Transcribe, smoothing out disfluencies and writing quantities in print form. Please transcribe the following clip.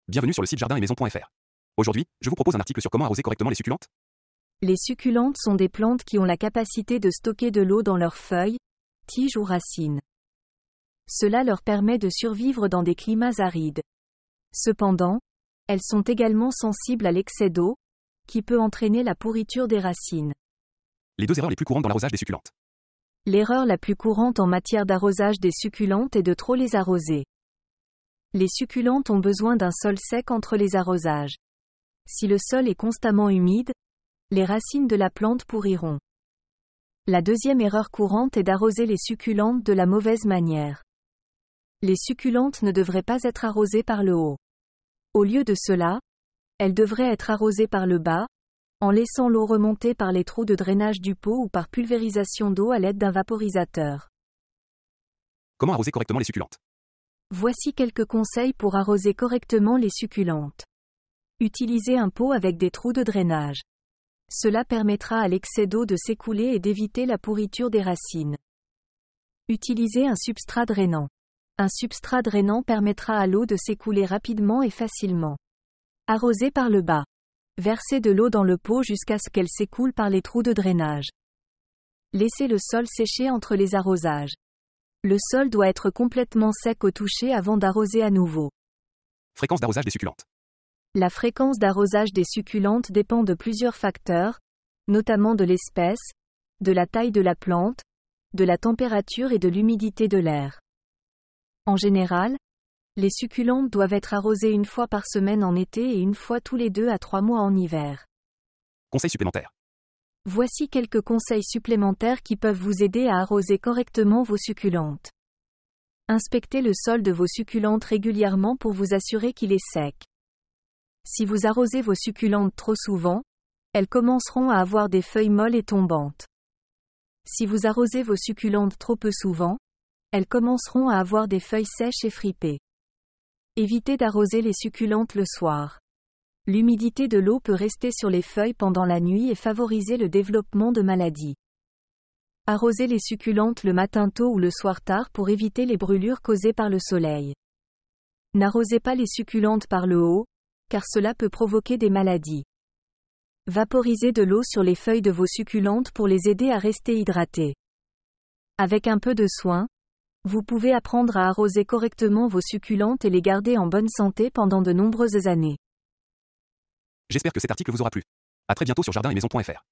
Bienvenue sur le site jardin-et-maison.fr. Aujourd'hui, je vous propose un article sur comment arroser correctement les succulentes. Les succulentes sont des plantes qui ont la capacité de stocker de l'eau dans leurs feuilles, tiges ou racines. Cela leur permet de survivre dans des climats arides. Cependant, elles sont également sensibles à l'excès d'eau, qui peut entraîner la pourriture des racines. Les deux erreurs les plus courantes dans l'arrosage des succulentes. L'erreur la plus courante en matière d'arrosage des succulentes est de trop les arroser. Les succulentes ont besoin d'un sol sec entre les arrosages. Si le sol est constamment humide, les racines de la plante pourriront. La deuxième erreur courante est d'arroser les succulentes de la mauvaise manière. Les succulentes ne devraient pas être arrosées par le haut. Au lieu de cela, elles devraient être arrosées par le bas, en laissant l'eau remonter par les trous de drainage du pot ou par pulvérisation d'eau à l'aide d'un vaporisateur. Comment arroser correctement les succulentes? Voici quelques conseils pour arroser correctement les succulentes. Utilisez un pot avec des trous de drainage. Cela permettra à l'excès d'eau de s'écouler et d'éviter la pourriture des racines. Utilisez un substrat drainant. Un substrat drainant permettra à l'eau de s'écouler rapidement et facilement. Arrosez par le bas. Versez de l'eau dans le pot jusqu'à ce qu'elle s'écoule par les trous de drainage. Laissez le sol sécher entre les arrosages. Le sol doit être complètement sec au toucher avant d'arroser à nouveau. Fréquence d'arrosage des succulentes. La fréquence d'arrosage des succulentes dépend de plusieurs facteurs, notamment de l'espèce, de la taille de la plante, de la température et de l'humidité de l'air. En général, les succulentes doivent être arrosées une fois par semaine en été et une fois tous les 2 à 3 mois en hiver. Conseils supplémentaires. Voici quelques conseils supplémentaires qui peuvent vous aider à arroser correctement vos succulentes. Inspectez le sol de vos succulentes régulièrement pour vous assurer qu'il est sec. Si vous arrosez vos succulentes trop souvent, elles commenceront à avoir des feuilles molles et tombantes. Si vous arrosez vos succulentes trop peu souvent, elles commenceront à avoir des feuilles sèches et fripées. Évitez d'arroser les succulentes le soir. L'humidité de l'eau peut rester sur les feuilles pendant la nuit et favoriser le développement de maladies. Arrosez les succulentes le matin tôt ou le soir tard pour éviter les brûlures causées par le soleil. N'arrosez pas les succulentes par le haut, car cela peut provoquer des maladies. Vaporisez de l'eau sur les feuilles de vos succulentes pour les aider à rester hydratées. Avec un peu de soin, vous pouvez apprendre à arroser correctement vos succulentes et les garder en bonne santé pendant de nombreuses années. J'espère que cet article vous aura plu. À très bientôt sur jardin-et-maison.fr.